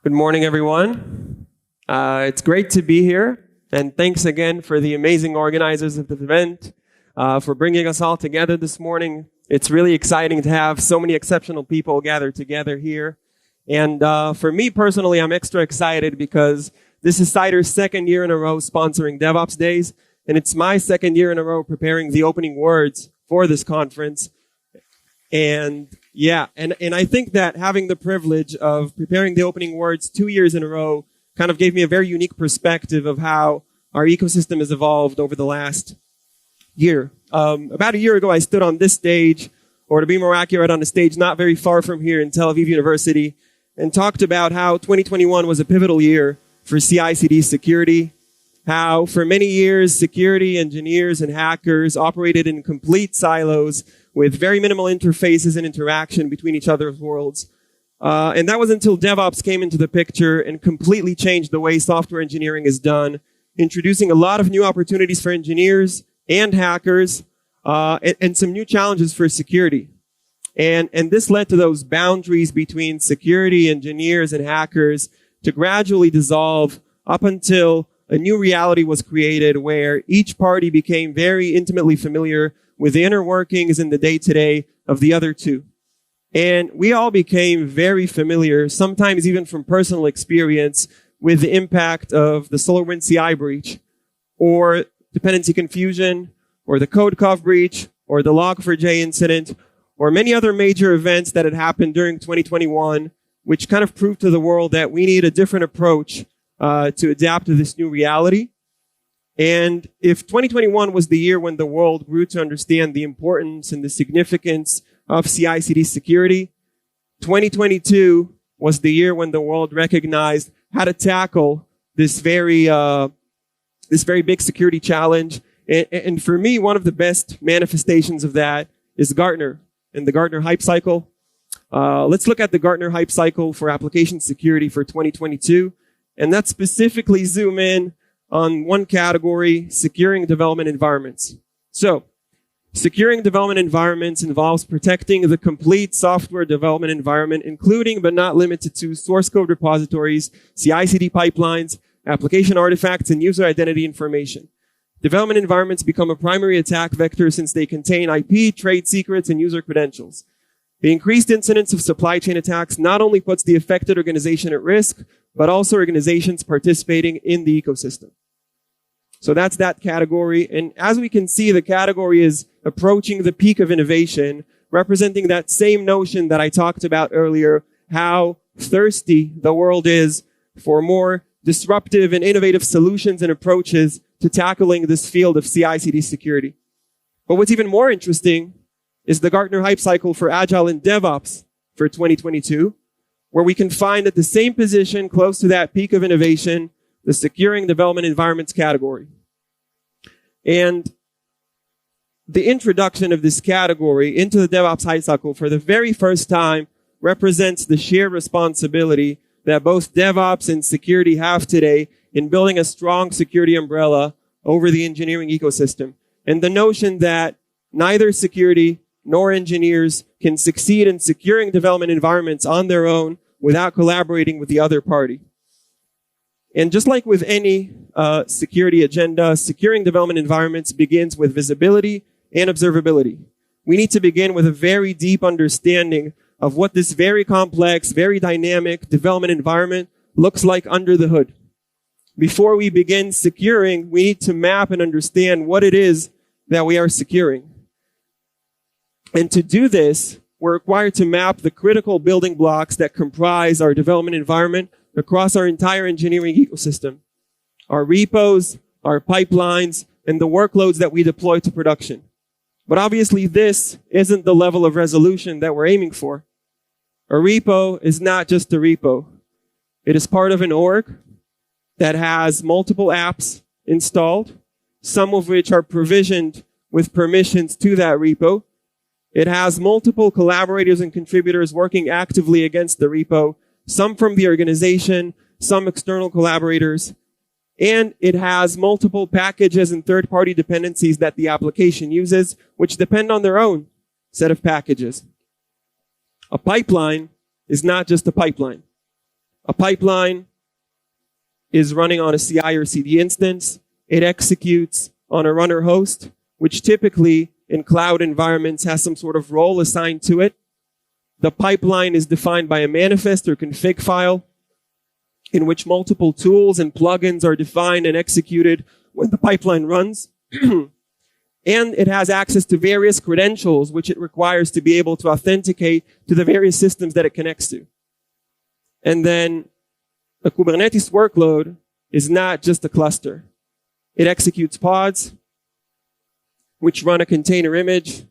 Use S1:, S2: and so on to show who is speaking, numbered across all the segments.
S1: Good morning, everyone. It's great to be here, and thanks again for the amazing organizers of the event for bringing us all together this morning. It's really exciting to have so many exceptional people gathered together here. And for me personally, I'm extra excited because this is Cider's second year in a row sponsoring DevOps Days, and it's my second year in a row preparing the opening words for this conference. And I think that having the privilege of preparing the opening words 2 years in a row kind of gave me a very unique perspective of how our ecosystem has evolved over the last year. About a year ago, I stood on this stage, or to be more accurate, on a stage not very far from here in Tel Aviv University, and talked about how 2021 was a pivotal year for CI/CD security, how for many years security engineers and hackers operated in complete silos with very minimal interfaces and interaction between each other's worlds. And that was until DevOps came into the picture and completely changed the way software engineering is done, introducing a lot of new opportunities for engineers and hackers, and some new challenges for security. And this led to those boundaries between security engineers and hackers to gradually dissolve up until a new reality was created where each party became very intimately familiar with the inner workings and the day-to-day of the other two. And we all became very familiar, sometimes even from personal experience, with the impact of the SolarWinds CI breach, or dependency confusion, or the code breach, or the Log4j incident, or many other major events that had happened during 2021, which kind of proved to the world that we need a different approach to adapt to this new reality. And if 2021 was the year when the world grew to understand the importance and the significance of CI/CD security, 2022 was the year when the world recognized how to tackle this very big security challenge. And for me, one of the best manifestations of that is Gartner and the Gartner Hype Cycle. Let's look at the Gartner Hype Cycle for application security for 2022. And let's specifically zoom in on one category, securing development environments. So, securing development environments involves protecting the complete software development environment, including but not limited to source code repositories, CI/CD pipelines, application artifacts, and user identity information. Development environments become a primary attack vector since they contain IP, trade secrets, and user credentials. The increased incidence of supply chain attacks not only puts the affected organization at risk, but also organizations participating in the ecosystem. So that's that category. And as we can see, the category is approaching the peak of innovation, representing that same notion that I talked about earlier, how thirsty the world is for more disruptive and innovative solutions and approaches to tackling this field of CI/CD security. But what's even more interesting is the Gartner Hype Cycle for Agile and DevOps for 2022, where we can find at the same position close to that peak of innovation, the securing development environments category. And the introduction of this category into the DevOps Hype Cycle for the very first time represents the shared responsibility that both DevOps and security have today in building a strong security umbrella over the engineering ecosystem. And the notion that neither security nor engineers can succeed in securing development environments on their own without collaborating with the other party. And just like with any security agenda, securing development environments begins with visibility and observability. We need to begin with a very deep understanding of what this very complex, very dynamic development environment looks like under the hood. Before we begin securing, we need to map and understand what it is that we are securing. And to do this, we're required to map the critical building blocks that comprise our development environment across our entire engineering ecosystem. Our repos, our pipelines, and the workloads that we deploy to production. But obviously this isn't the level of resolution that we're aiming for. A repo is not just a repo. It is part of an org that has multiple apps installed, some of which are provisioned with permissions to that repo. It has multiple collaborators and contributors working actively against the repo, some from the organization, some external collaborators, and it has multiple packages and third-party dependencies that the application uses, which depend on their own set of packages. A pipeline is not just a pipeline. A pipeline is running on a CI or CD instance. It executes on a runner host, which typically in cloud environments has some sort of role assigned to it. The pipeline is defined by a manifest or config file in which multiple tools and plugins are defined and executed when the pipeline runs. And it has access to various credentials which it requires to be able to authenticate to the various systems that it connects to. And then a Kubernetes workload is not just a cluster. It executes pods, which run a container image,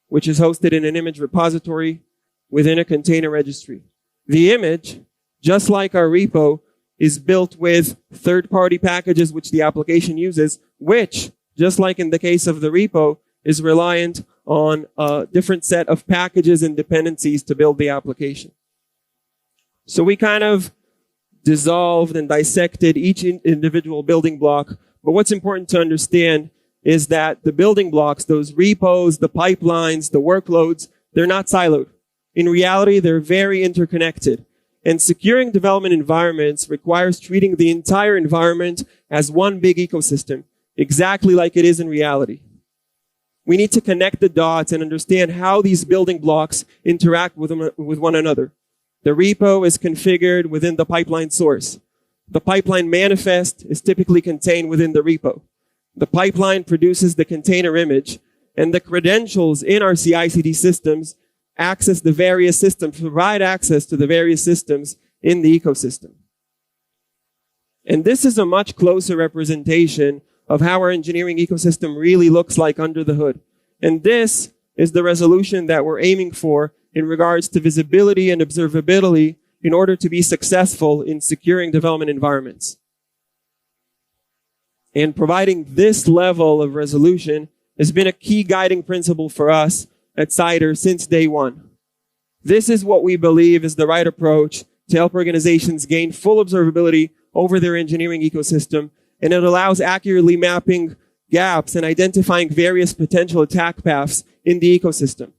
S1: which is hosted in an image repository within a container registry. The image, just like our repo, is built with third-party packages which the application uses, which, just like in the case of the repo, is reliant on a different set of packages and dependencies to build the application. So we kind of dissolved and dissected each individual building block. But what's important to understand is that the building blocks, those repos, the pipelines, the workloads, they're not siloed. In reality, they're very interconnected. And securing development environments requires treating the entire environment as one big ecosystem, exactly like it is in reality. We need to connect the dots and understand how these building blocks interact with one another. The repo is configured within the pipeline source. The pipeline manifest is typically contained within the repo. The pipeline produces the container image, and the credentials in our CI/CD systems access the various systems, provide access to the various systems in the ecosystem. And this is a much closer representation of how our engineering ecosystem really looks like under the hood. And this is the resolution that we're aiming for in regards to visibility and observability in order to be successful in securing development environments. And providing this level of resolution has been a key guiding principle for us at Cider since day one. This is what we believe is the right approach to help organizations gain full observability over their engineering ecosystem, and it allows accurately mapping gaps and identifying various potential attack paths in the ecosystem.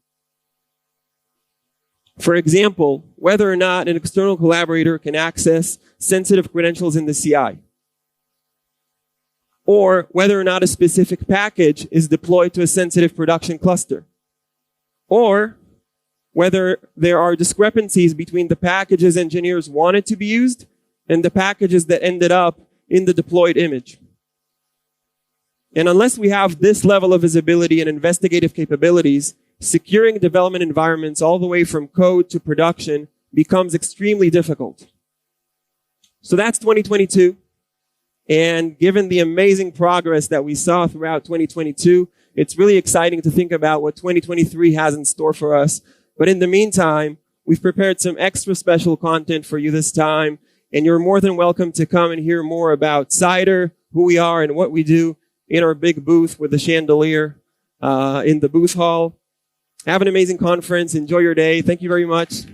S1: For example, whether or not an external collaborator can access sensitive credentials in the CI, or whether or not a specific package is deployed to a sensitive production cluster, or whether there are discrepancies between the packages engineers wanted to be used and the packages that ended up in the deployed image. And unless we have this level of visibility and investigative capabilities, securing development environments all the way from code to production becomes extremely difficult. So that's 2022. And given the amazing progress that we saw throughout 2022, it's really exciting to think about what 2023 has in store for us. But in the meantime, we've prepared some extra special content for you this time. And you're more than welcome to come and hear more about Cider, who we are and what we do in our big booth with the chandelier in the booth hall. Have an amazing conference. Enjoy your day. Thank you very much.